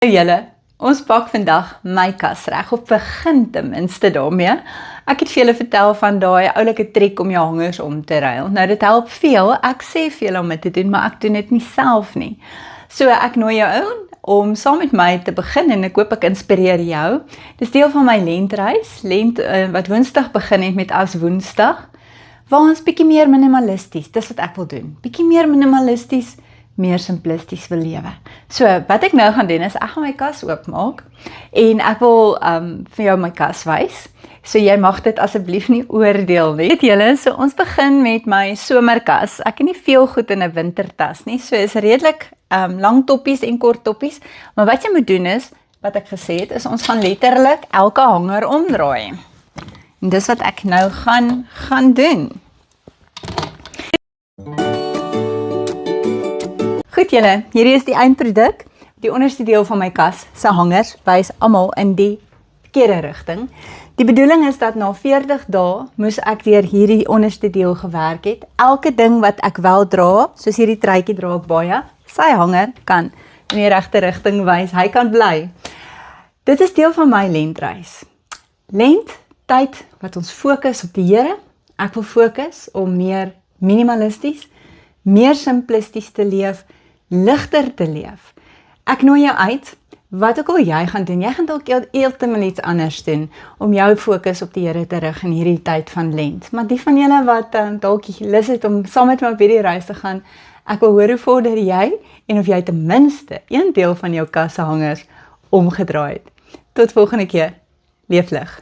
Julle, ons pak vandag my kas reg, of begin ten minste daarmee. Ek het vir julle vertel van daai oulike triek om jou hangers om te ruil. Nou dit help veel, ek sê vir julle om dit te doen, maar ek doen dit nie self nie. So ek nooi jou in om saam met my te begin en ek hoop ek inspireer jou. Dis deel van my lentreis, wat Woensdag begin het met as Woensdag, waar ons bietjie meer minimalisties, dis wat ek wil doen, bietjie meer minimalisties, meer simplisties wil lewe. So, wat ek nou gaan doen is, ek gaan my kas oopmaak, en ek wil vir jou my kas wys, so jy mag dit asseblief nie oordeel nie. Weet julle, so ons begin met my somerkas. Ek het nie veel goed in 'n wintertas nie, so is redelik lang toppies en kort toppies, maar wat jy moet doen is, wat ek gesê het, is ons gaan letterlik elke hanger omdraai. En dis wat ek nou gaan doen. Goed julle, hierdie is die eindproduk. Die onderste deel van my kas se hangers wys almal in die verkeerde rigting. Die bedoeling is dat na 40 dae moes ek deur hierdie onderste deel gewerk het. Elke ding wat ek wel dra, soos hierdie truitjie dra ek baie, sy hanger kan in die regte rigting wys. Hy kan bly. Dit is deel van my lentreis. Lent, tyd wat ons fokus op die Here. Ek wil fokus om meer minimalisties, meer simplisties te leef, ligter te leef. Ek nooi jou uit, wat ook al jy gaan doen, jy gaan dalk heeltemal iets anders doen, om jou fokus op die Here te rig in hierdie tyd van lent. Maar die van julle wat dalk lus het om saam met my op hierdie reis te gaan, ek wil hoor hoe vorder jy, en of jy ten minste een deel van jou kasse hangers omgedraai het. Tot volgende keer, leef lig.